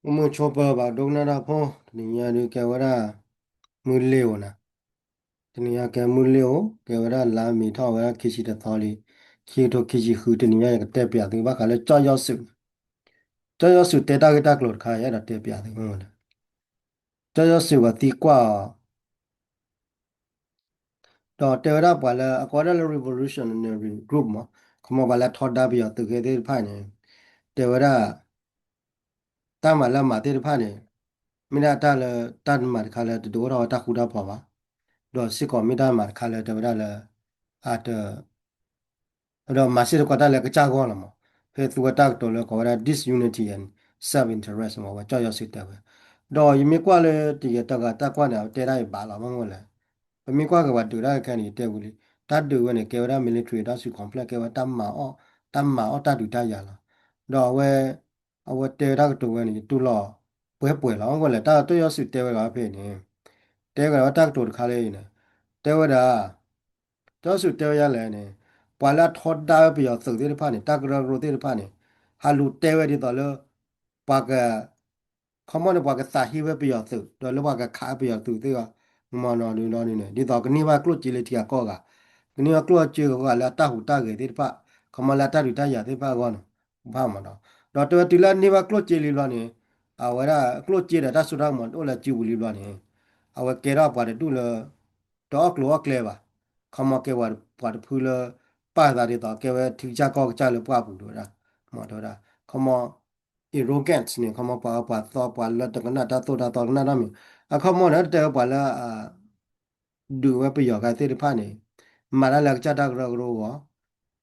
我们吃饱吧，都那跑，你家的给我那没溜呢，你家给没溜，给我那拉米汤，我那开始的汤里，开始喝的，你家个代表的，我看了照要手带大个大个看，也那代表的，照要手个地瓜，到带那把了，过了 revolutionary group 嘛，他们把了拖大表，都给的判呢，带那大马了马的判呢，没那大了大马看了，多少大胡大跑吧。do si ko mi da mar khala de bra la at do ma si ko da le ka cha go la mo fe tu ta to le ko ra disunity and self interest mo wa cha yo si de ba do yi mi kwa le ti ye ta ga ta kwa na te ra ba la mo mo le mi kwa ga ba du ra ka ni te gu li ta du we ne ke ra military da su complex ke wa ta ma o ta du ta ya la do we a we te ra to we ni tu lo pwe la ngo le ta to yo si te we ga phe ni te ga ta to kha le ni te we da 多数掉下来呢，把那拖大比较走的怕呢，大个肉的怕呢，还路掉下的到了，把个，他们的把个撒气比较走，到了把个卡比较走这个，嘛那呢，你到个你把路积了天高个，你把路积个了大湖大个的怕，他们了大路大呀的怕个呢，怕嘛的，到这地了你把路积了呢，啊，我那路积了，他说他们我来积不了呢，啊，我给他把的都了，到路啊来吧。เขามาเกว่าปวดพูเลป้าตาดีต่อเกว่าถึงจะก็จะเลยป้าผู้ดูนะมาดูนะเขามา arrogant เนี่ยเขามาปาต่อปาแล้วแต่ก็น่าตาตัวตาต่อหน้าด้ามีอ่ะเขามาเนี่ยแต่ปาแล้วดูว่าไปหยอกกันที่ผ่านเนี่ยมาแล้วจะดักเรารู้ว่า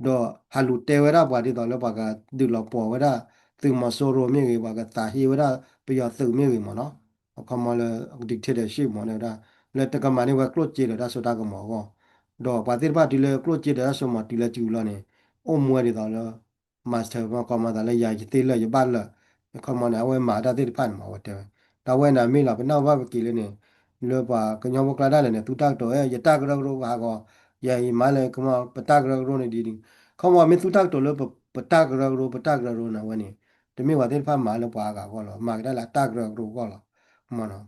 ดอฮัลโหลเตวราปาดีต่อแล้วปากก็ดูเราปอว่าได้ถึงมาโซโรมีกี่ปากก็ตาฮีว่าได้ไปหยอกตื่นมีกี่มั้งเนาะเขามาเลยดิกเตอร์ชิพมั้งเนี่ยได้แล้วแต่ก็มาเนี่ยว่าคลุดจีเลยได้สุดท้ายก็หมอว่า တော့ဘာတိဘာဒီလေကလို့ကြည့်တဲ့ဆိုမှဒီလေကျူလာနေအုံမွဲတွေတော့လားမတ်စတာကမှဒါလည်းရာကြီးသေးလေရပါလားခမနာဝဲမာတာတိဖန်မှာဝတဲ့ဒါဝဲနာမေးလာဘနောက်ဘာကီလေနေလောပါကညောဘကလာတယ်နေတူတက်တော့ရတက်ကြရောဟာကောယာယီမလည်းကမပတက်ကြရောနေဒီခမမတူတက်တော့လောပတက်ကြရောနာဝဲနေတမေဝတိဖန်မှာလောပါကကောလောမာကလာတက်ကြရောကောလောမနော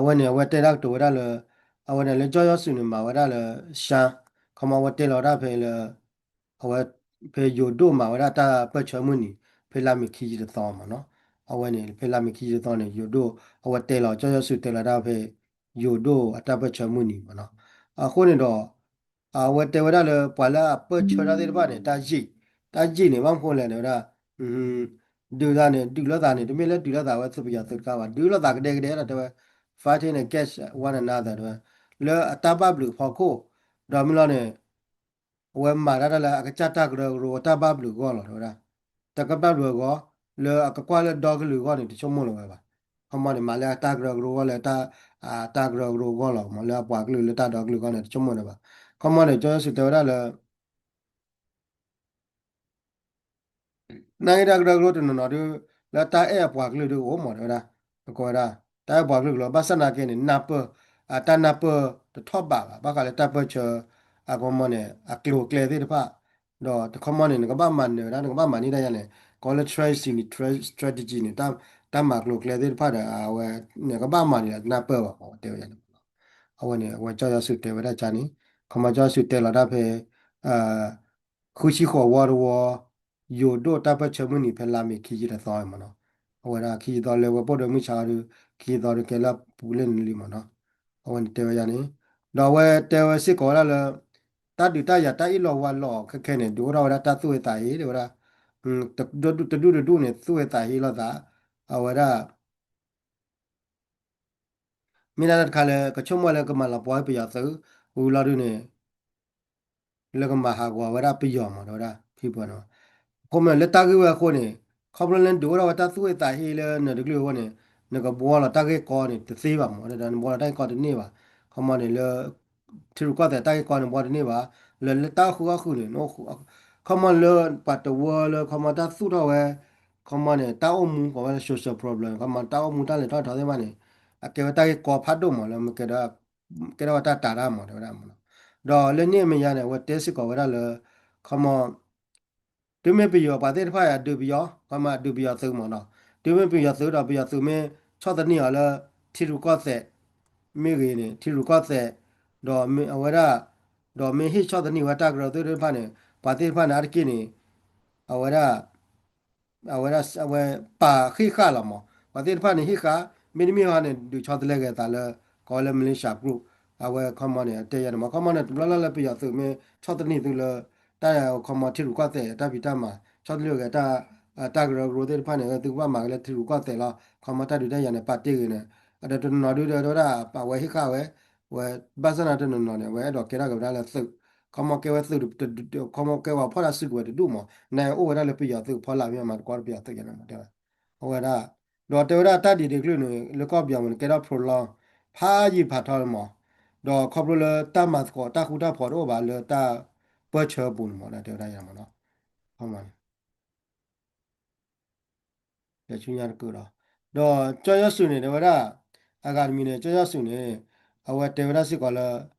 when you were out to whatever I would enjoy us in my whatever shan come on what tell or up our pay you do my whatever purchase money pay la me key the thumb no I when you pay la me key the thumb you do our tell or joy us to tell it up you do at a purchase money no a honey door whatever pala purchase other body that ji ni one hole and do that do that and the middle do that what's up your third cover do that day fighting against one another ด้วยแล้วตาบ้าบลูพอคู่ดอมิลอนเนี่ยเว้มาได้แล้วก็จัดตากเรือตาบ้าบลูก็หรอด้วยแต่ก็บ้าบลูก็แล้วก็กว่าแล้วดอกลูก็เนี่ยที่ชั่วโมงเลยป่ะเขามาเนี่ยมาแล้วตากเรือก็แล้วตากเรือก็หรอมาแล้วปากลูแล้วตาดอกลูก็เนี่ยที่ชั่วโมงเลยป่ะเขามาเนี่ยจอยสุดท้ายแล้ว နိုင်ရကရကလို့တနော်တို့လာတာအဲ့ပွားကလေးတို့ဟောမော်တော့ကောရာတာပွားကလေးလောဘာစနာကင်းနပ်ပအတနပ်ပတထော့ပါဘာကလည်းတပ်ပချာအကောမနဲ့အကလိုကလေးတဲ့ဖာတော့တခမနဲ့ကဘာမန်နဲ့ကဘာမန်နေတယ်လေ college strategy နဲ့တမကလိုကလေးတဲ့ဖာအဝဲနဲ့ကဘာမန်နဲ့နပ်ပပါဟောတဲ့ရတယ်အဝဲနဲ့ဝဲကြောက်ရစုတဲ့ဝဲတာချာနီခမကြောက်စုတဲ့လာတာဖေအာခုရှိခေါ်ဝါရောယူဒိုတပ်ပချမနီဖလာမီခီကြီးတဲ့သွားမနော်အဝဲတာခီတော်လေဝပေါ်တော်မိချာရခီတော်ကလာပူလင်းလီမနော်အဝဲတဲ့ရနေတော့ဝဲတဲ့ဝဲစစ်ကောလာလတတ်တူတရတတ်ဤလောဝါလောခက်ခဲနေဒိုရောတတ်သွေတာဟေတဲ့ဝရတဒူနေသွေတာဟေလောတာအဝဲတာမိနာတခါလေကချုံမလဲကမလာပွားပြရသဟူလာဒူနေလကမဟာကွာဝရပြရမှာတော့ဒါဖြစ်ပေါ်တော့ como le tagi wa ko ne khabla len dora wa ta su ta hi le ne de glo ne ne ga bo la ta ge ko ne te se ba mo ne dan bo la dai ko de ne ba khama ne le thiru ko ta ge ko ne bo de ne ba le ta khu ga khu ne no khu khama le pa to wa le khama ta su da we khama ne ta o mu ko wa social problem khama ta o mu ta le ta tha de ma ne a ke ta ge ko phat do mo le me ke da ta ra mo de ra mo do le ne me ya ne wa te si ko wa le khama 对面比较把这块呀对比较，干嘛对比较走嘛呢？对面比较走到比较走面，超的你好了，提出高赛，没个呢，提出高赛，到没我这，到没黑超的你我大个对对盘呢，把这盘拿的给你，我这。我把黑卡了嘛，把这盘的黑卡，没有呢，就瞧得那个咱了，搞了没得下锅，我看嘛呢，这样的嘛，看嘛呢，啦比较走没，瞧得你都了，当然看嘛，铁路挂在，但比他嘛，瞧得那个大个罗的盘呢，都把嘛个铁路挂在了，看嘛，他就这样的把这个呢，这拿的把我黑卡我巴上那这弄呢，我到给那个咱了走，看嘛给我走的，看嘛给我跑到水果的路嘛。那我那里比较多，跑那边嘛，搞比较多个嘛，对吧？我那罗对那大地的路呢，那搞比较么，给他铺了，爬一爬他嘛，罗靠不了大马子高，大湖大跑的吧，了大不车步嘛，那对那样嘛了，好嘛，这去年的够了，罗这要收呢，对吧？那阿米呢，这要收呢，我对那是搞了，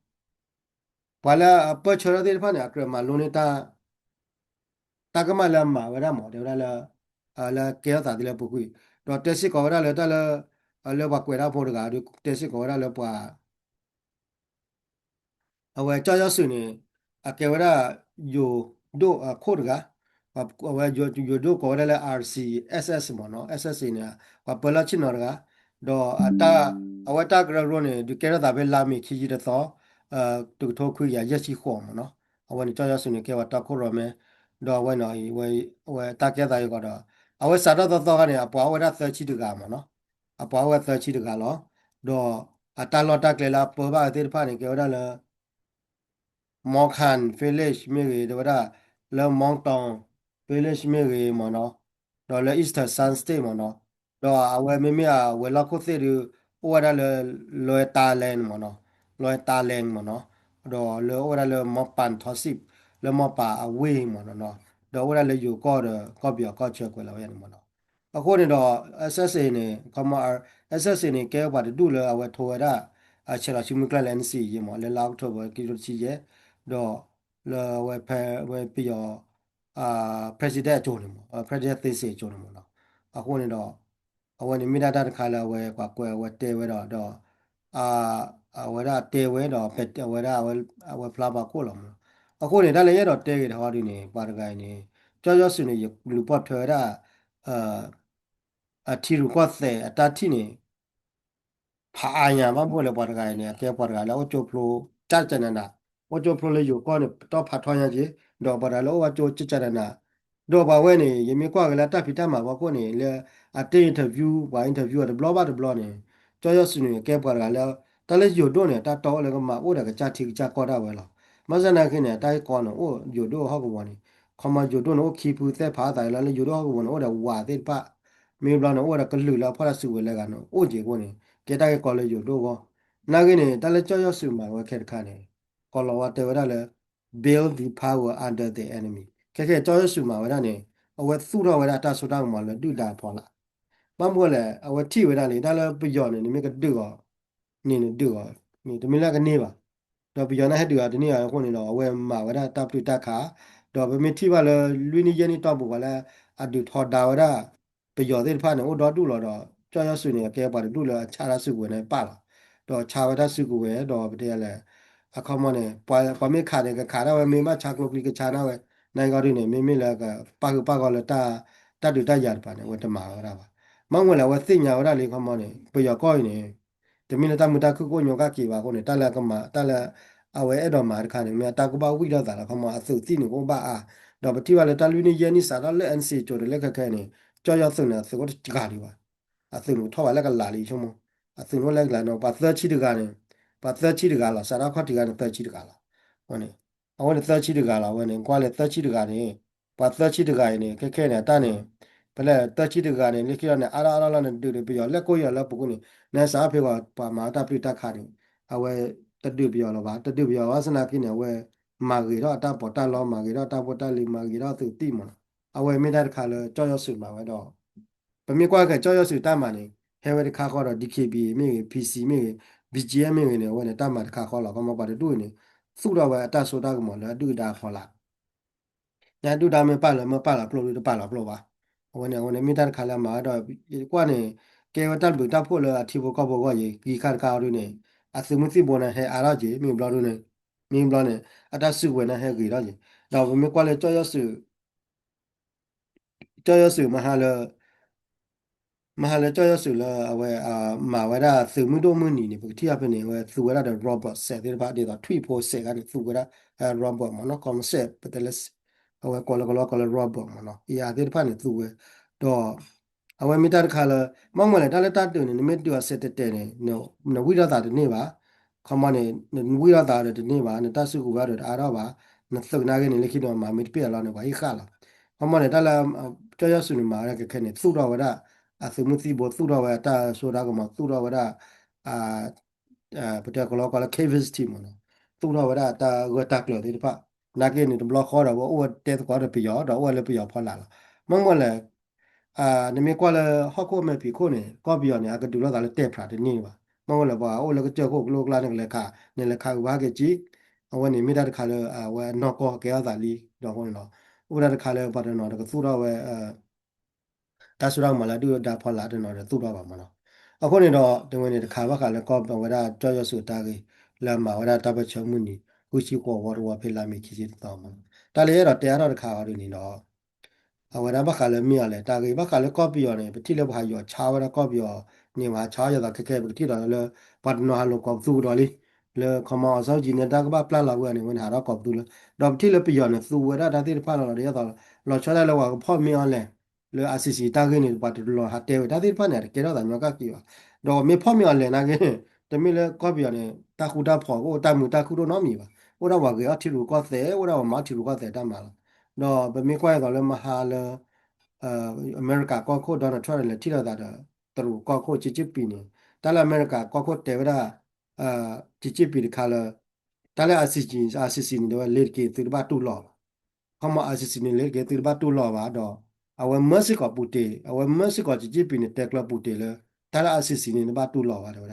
完了不车的地方呢，个嘛，路呢大个嘛了嘛，我那嘛对不了，了给他打的了不会，然后这些搞了到了，了把鬼打破的个，就这些搞了把，我照样收呢，给我那有扣的个，我有都搞了 RCSS 嘛喏，SS 呢，我本来去那个，然后我大个罗呢，就给他打被拉米去的早，都头盔也是好嘛喏，我你照样收呢，给我打扣了没？đó vậy nói vậy ta kia ta có đó à vậy sao đó đó cái này à bảo vậy ta chỉ được cái mà nó à bảo vậy ta chỉ được cái lo đó à ta lo ta cái là bảo ba cái phải này cái đó là mong khan village mấy cái đó là mong tòng village mấy cái mà nó đó là Easter Sunday mà nó đó à vậy mấy mấy à vậy là có thể được vậy là lôi ta lên mà nó lôi ta lên mà nó đó là vậy là mong pan thọ xịp là mong pa à quê mà nó đó vậy làอยู่ก็เบียก็เชื่อกันแล้วอย่างมันเนาะအခုနေတော့ SSA နေကမ SSA နေကဲပါတူလေအဝထောရအချရာချိမကလန်စီရမလဲလောက်ထောဘကီလိုချီရဲ့တော့လောဝဖဲဝပြယောအာ president အကျိုးနေမ president သိစေအကျိုးနေမနော်အခုနေတော့အဝနေမိနာတာတခါလာဝဲကွယ်ဝဲတဲဝဲတော့အာအဝဲတဲဝဲတော့ပက်ဝဲအဝဲဖလာပါကိုလောမအခုနေတာလည်းရတော့တဲကြတယ်ဟောဒီနေပါတကိုင်းနေကြောစနေလူပတ်ထွေရအာအထီရကောတဲ့အတတိနေ พาอันยามาพูดเลยปอดกายเนี่ยแกปอดกายแล้วโจโปรจัดจันนะว่าโจโปรเลยอยู่ก็เนี่ยต้องพัดทอยางจีดอกบาดาแล้วว่าโจจัดจันนะดอกบาเวนี่ยังมีกว่ากันแล้วแต่พิธามาว่าคนนี่เลยอัดเตอร์อินเทอร์วิวว่าอินเทอร์วิวอะบล็อกบล็อกเนี่ยจอยสุนี่แกปอดกายแล้วแต่เลยอยู่ด้วยเนี่ยตาโตเลยก็มาโอ้เด็กจัดที่จัดก็ได้เวลามาจะนั่งขึ้นเนี่ยได้ก่อนโอ้อยู่ด้วยเขาก็วันนี้เขามาอยู่ด้วยโอ้คีพูเตผาตายแล้วอยู่ด้วยเขาก็วันโอ้เด็กว่าเด็ดปะมีบลานโอ้เด็กก็ลือแล้วพอละสู้เลยกันโอ้เจ๋งกว่านี่ ke ta ke college yo do go na ke ne ta le cho yo su ma wa ke kha ne ko lo wa te wa le build the power under the enemy ke cho yo su ma wa ne awe su ro wa ta so ta ma le du da pho la ma mo le awe thi wa le ta le pi yo ne ni me ke du go ni ne du go ni de me la ke ne ba တော့ပြောနေဟဲ့တူဒီနေ့အခုနေတော့အဝဲမှာဝဒတပ်တူတက်ခါတော့ဗမေတိပါလလူနီယနီတော့ဘောလဲအဒူထော်ဒါဝဒပြောတဲ့ဖာနေဟိုတော့တူတော့ကြောက်ရဆွနေကဲပါတယ်တူလခြားရစုကိုနေပါလာတော့ခြားဝဒစုကိုပဲတော့ဗတဲ့လဲအခမနဲ့ပွာမေခါတဲ့ခါတော့မေမခြားကလုကလီကခြားတော့နိုင်ကောင်းနေမေလဲကပါကောလဲတတူတရပါနေဝတမှာရပါမောင်ဝလဲဝသိညာဝဒလေးခမနဲ့ပြောကောင်းနေတမီနတမတခုကိုညောကကေပါကိုနေတလကမတလ အဝဲအဲ့တော်မှာတခါနေမြတ်တာကပဝိရတာခမအစုတိနေကိုပါအာတော့ပတိပါလေတလူနေယနီစာတော့လက်အန်စီချိုတယ်လက်ခခဲနေကြောက်ရစုံနေစကောတကာလီပါအစုံလို့ထောက်ပါလက်ကလာလီချုံမအစုံလို့လက်လာတော့ပါသက်ချီတကာနေပါသက်ချီတကာလာစာရခတ်တကာနေသက်ချီတကာလာဟောနေအဝဲသက်ချီတကာလာဝဲနေကွာလေသက်ချီတကာနေပါသက်ချီတကာနေခက်ခဲနေတန်းနေဘလဲသက်ချီတကာနေလက်ခရနေအာလာနေတူတယ်ပြီးတော့လက်ကိုရလက်ပုကုနေနေစာဖေကပါမာတာပြတခါနေအဝဲ တတုပြောလောပါတတုပြောဝါစနာကိနေဝဲမာဂီတော့တပေါ်တလောမာဂီတော့တပေါ်တလီမာဂီတော့သူတိမလားအဝဲမိတဲ့ခါလဲကြောက်ရွံ့စုမှာပဲတော့ဗမေကွာကကြောက်ရွံ့စုတတ်မှနေဟဲဝဲတခါခေါ်တော့ DKB မိ PC မိ BGM မိနေဝဲနေတတ်မှတခါခေါ်လာကမပါတယ်တူနေစုတော့ဝဲအတဆိုတာကမလဲတူတာခေါ်လာ nhà tu đam mê pa là plo lu pa là plo baวันนี้มีการขายละหมาดอกกว่าเนี่ยแกว่าตั้งบุตรพูดเลยที่พวกเขาบอกว่าอย่างกี่ขั้นก้าวด้วยเนี่ยอาศัยมุสิบนะให้อาราจีมีบล้อด้วยเนี่ยมีบล้อเนี่ยอาจจะสื่อวันนะให้กี่ราจีเราไม่กว่าเลยเจ้าสื่อมาหาเลย มหาลัยเจ้าสุดละเอาไว้มาไว้ได้สื่อมือโดมือหนีเนี่ยปกติอาเป็นเนี่ยว่าสื่อไว้ได้โรบอทเสร็จที่บ้านเดี๋ยวทวีโพสเสร็จกันสื่อไว้ได้โรบอทมันเนาะคอมเซ็ปต์เป็นเลยเอาไว้ก็เลยโรบอทมันเนาะอีอาที่บ้านเนี่ยสื่อไว้ดอเอาไว้ไม่ได้ค่ะละมองมาเลยถ้าเราตัดตัวเนี่ยไม่ดูว่าเสร็จแต่เนี่ยเนาะวิธีตัดเนี่ยว่าคำว่าเนี่ยวิธีตัดเนี่ยว่าเนี่ยตัดสื่อกูว่าเดี๋ยวอาราว่าเนี่ยสึกนักเนี่ยเล็กที่เรามาไม่ได้เปลี่ยนเราเนี่ยว่าอีกข้าละคำว่าเนี่ยถ้าเราเจ้าสุดเนี่ยมาแล้วก็แค่เนี่ยสู้เราไว้ได้ asumusibo sura ta sura ko ma sura wada pata ko la caves team no sura wada ta go ta klo de pa na ke ni blo kho da bo o te ko da pi yo da o le pi yo pha la mong mo le ni me kwa le ho ko me pi ko ne ko pi yo ne ka du la da le te phra de ni ba mong mo le ba o le ko che ko lo kla ne le ka ne le ka ba ke ji a wa ni mi da ka le wa no ko ke ya da li do ko no o da ka le pa de no da ko sura we ဒါဆိုတော့မလာတူဒါဖော်လာတယ်နော်သူ့တော့ပါမနော်အခုနေတော့တဝင်နေတခါဘခါလဲကောပဝရကြောရဆိုတာကြီးလာမဝရတပတ်ချမှုနီခုရှိကောဝရဝဖေးလာမီခီစီတော့မတားလေရတော့တရားတော့တခါရနေတော့အဝရဘခါလဲမြရလဲတာကြီးဘခါလဲကောပြောနေပတိလဲဘခါရောခြားဝရကောပြောနေမှာခြားရတာခက်ခဲပတိတော့လဲပတ်နော်လောကောသူတော့လေလေခမောဆောက်ကြီးနေတာကပပလာဝရနေဝင်ဟာတော့ကောသူလဲတော့ပတိလဲပြောနေသူဝရတာတိဖာတော့ရတော့လောချလာလဲဝဖော့မြရလဲle asisi tage ni pa tu lo ha te da ti pa ne ke ro da nyo ka ki ba do me pho mi le na ke te mi le ko bi ne ta khu da pho ko ta mu ta khu do no mi ba o da wa ke a ti ru ko se o da wa ma ti ru ko se da ma la do be mi kwa ga le ma ha le america ko ko do na tra le ti da da tu ko ko chi chi pi ni ta la america ko ko te da chi chi pi ka le ta le asisi ni do le ke tu ba tu lo ခမအစစ်စနေလေကဲတိဘတ်တူလောပါတော့အဝမစကပူတေအဝမစကကြည့်ပြနေတက်ကလပူတေလေတလာအစစ်စနေဘတ်တူလောပါတော့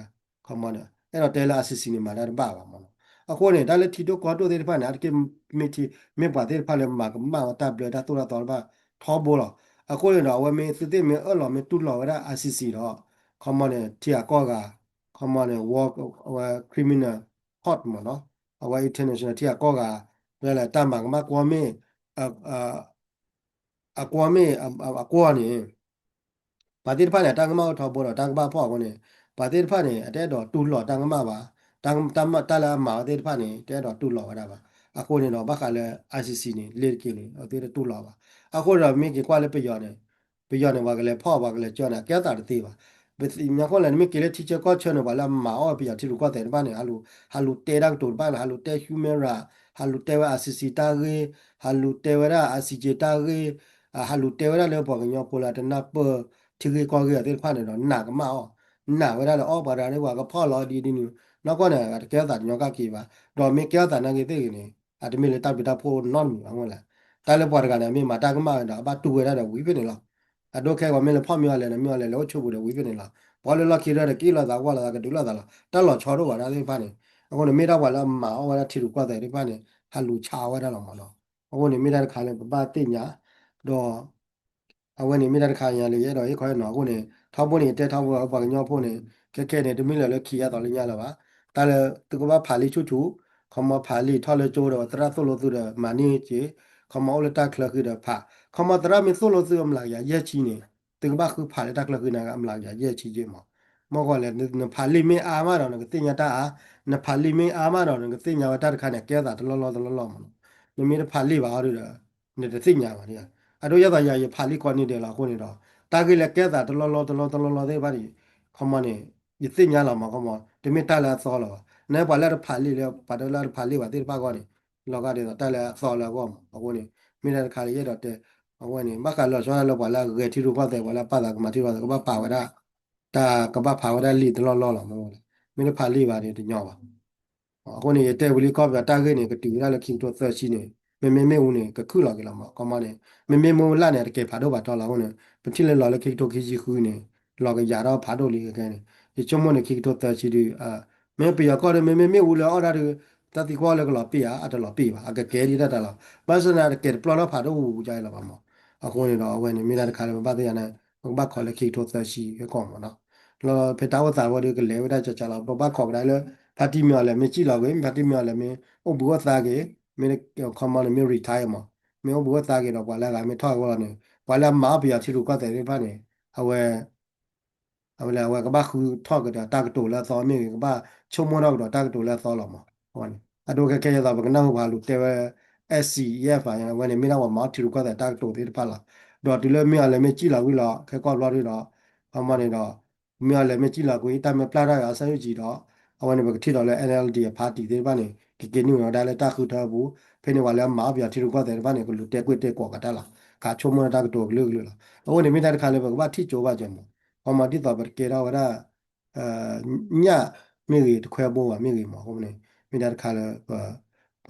ခမနော်အဲ့တော့တဲလာအစစ်စနေမှာတော့ပါပါမနော်အခုနေတာလေတီတိုကောတိုတဲ့ဖာနာကမီတီမေပါတဲ့ဖာလေမာတပ်ဘလတာတူလာတော့ပါထောဘောလောအခုနေတော့အဝမေစတဲ့မေအလောမေတူလောရအစစ်စီတော့ခမနဲ့တီယာကောကခမနဲ့ walk အဝ criminal hot မနော်အဝ international တီယာကောကလဲတမ်းပါကမကွာမေအကွာမေအကွာနေပါတိဖာနဲ့တန်ကမောက်ထောက်ပေါ်တော့တန်ကပါဖောက်ကုန်နေပါတိဖာနဲ့အတဲ့တော့တူလော့တန်ကမပါတန်တလာမာတိဖာနဲ့တဲ့တော့တူလော့ရတာပါအခုနေတော့ဘခါလဲ ICC နေလေကင်းနေအသေးတူလော့ပါအခုတော့မိကကွာလဲပြရနေပါကလေးဖောက်ပါကလေးကြောနေကဲတာတေးပါဘယ်မြခေါ်လဲမိကလေးတီချာကောချနေပါလားမာအော်ပြတီလူကောတဲ့ဘာနေဟာလူတေရက်တူဘာဟာလူတေဟူမန်ရာဟာလူတေဝါအစီစီတာရေဟာလူတေဝရာအစီဂျေတာရေဟာလူတေဝရာလေပေါ်ကညောပိုလာတနာပတီကေကောကေတဲ့ဖာနေတော့နာကမောနာဝရတော့အော်ပါရာနေကွာကဖောက်လော်ဒီနီနောက်ကောနေကဲတာညောကကေပါတော့မိကဲတာနာကေတဲ့ကနေအတမီလေတပ်ပြတာဖို့နော်မီအောင်လားတားလေပေါ်ကလည်းမိမာတာကမောတော့အဘတူဝရတော့ဝီပြနေလားအဒိုခဲကမင်းလဖောက်မြော်လဲမြော်လဲလောချုပ်ဘူးဝီပြနေလားဘောလလခိရတဲ့ကိလာသာကွာလာကဒူလာသာလားတက်လော်ချော်တော့ပါလားဒီဖာနေအခုနေမိတော့ပါလားမာအော်ဝရတီလူကွာတဲ့ဒီဖာနေဟာလူချာဝရတော့မလို့အခုနေမိတဲ့ခါလဲပပတိညာတော့အဝနေမိတဲ့ခါရလေရတော့ရခေါ်နော်အခုနေထောက်ဖို့နေတဲထောက်ဖို့ဘာညောဖို့နေကဲနေတမိလဲခီရတော့လညလာပါတာလဲသူကဘာဖာလီချူချူခမဖာလီထောက်လဲကျိုးတော့တရဆိုလို့သူတဲ့မာနီကြီးခမအော်လက်တက်ခလခိတဲ့ဖာခမတရမဆိုလို့သူမလာရရက်ချီနေသူကဘာခုဖာလက်တက်ခလခိနာကအမလာရရက်ချီကြီးမှာမောကလည်းဖာလီမင်းအာမတော့ငတင်ညာတာနဖာလီမင်းအာမတော့ငတင်ညာတာတခါနဲ့ကဲတာတလောလောတလောလောမလို့နမီဖာလီပါရတဲ့နေတင်ညာပါเนี่ยအတို့ရတာရဖာလီကောနေတယ်လားခုနေတော့တာကြီးလည်းကဲတာတလောလောတဲ့ဘာဒီခမနေယသိညာလာမှာခမတမီတလာစောလောနဲပါလာဖာလီလေပါဒလာဖာလီပါတိပါကောနေလောကတဲ့တလာစောလောကောအခုနေမိတဲ့ခါလေးရတော့တဲ့အဝနေမကလောဆောလောပါလာဂေတီရူကောတဲ့ပါလာပါတာကမတီပါကဘာပါဝရတာကဘာပါဝရလီတလောလောလောမလို့မင်းဖာလီပါတယ်တညောပါအခုနေတဲ့ဝလီကောပြတာခဲ့နေကတူရလခင်တော့သက်ရှိနေမေဦးနေကခုလာကြလာမှာကမနေမေမလာနေတကယ်ဖာတော့ပါတော့လာဟုတ်နေပတိလေလာလခိတော့ခီကြီးခူးနေလောကရတော့ဖာတော့လီကဲနေဒီချုံမနေခိတော့သက်ရှိဒီမေပြကောရမေဦးလေအော်ဒါ တတိကောလည်းကလောပြရအတလောပြပါအကကဲဒီတတ်လားဘာစနာကဲပလောတော့ဖာတော့ကြိုင်လာပါမောအခုနေတော့အဝယ်နေမိသားတခါလည်းမပတ်တဲ့ရနဲ့ဘာခေါ်လဲခိထိုးသက်ရှိကောင်းမနော်လောဖေတာဝတာဝဒီကလေဝဒချာချလာဘာခေါ်ကြလဲဖာတီမြော်လည်းမကြည့်တော့ဘူးဖာတီမြော်လည်းမင်းဟိုဘူဝသားကေမင်းခေါ်မလည်းမင်းရီထိုင်မှာမင်းဟိုဘူဝသားကေတော့ဘာလဲကမင်းထောက်ကောနေဘာလဲမားပြချီလူကတဲ့ဖာနေအဝယ်အဝယ်ကဘာခုထောက်ကတာတကတူလာသောမင်းကဘာချုံမတော့တော့တကတူလာသောလောမှာဟောနေအတော့ကဲရတော့ဘကနောက်ဘာလို့တဲ SCF ပါရင်ဝင်နေမိတော့မာတီလူကတဲ့တကတူသေးဖာလာတော့ဒီလိုမင်းလည်းမကြည့်လာဘူးလားခဲကောလာရတော့အမနေတော့မင်းလည်းမကြည့်လာကိုတမ်းမပလာရဆန်းကြည့်တော့အဝနေဘကထီတော့လဲ NLD ပါတီသေးပါနေကင်းညတော့ဒါလည်းတခုထားဘူးဖိနေကလည်းမာပြတီလူကတဲ့ဘာနေကလူတဲကွတဲကောကတလာကချုံမတာကတူလူလူလာဟိုနေမိတဲ့ခါလည်းဘကဘာထီကြိုးပါကြမှာဟောမတိတော့ဘကေတော့ဝရအာညမိရီတခွဲဘောပါမိရီမဟုတ်နေမိတဲ့ခါလည်း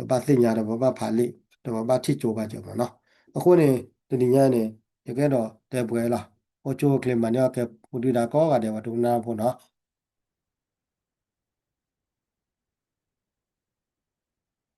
ဘာသိညာတော့ဘာဖာလိတော့ဘာထီကြိုးပါကြမှာနော်အခုနေဒီညနေတကယ်တော့တဲပွဲလားဟိုချိုကလင်မန်ရကပူဒီတာကောကတဲ့ဝဒနာဖို့နော်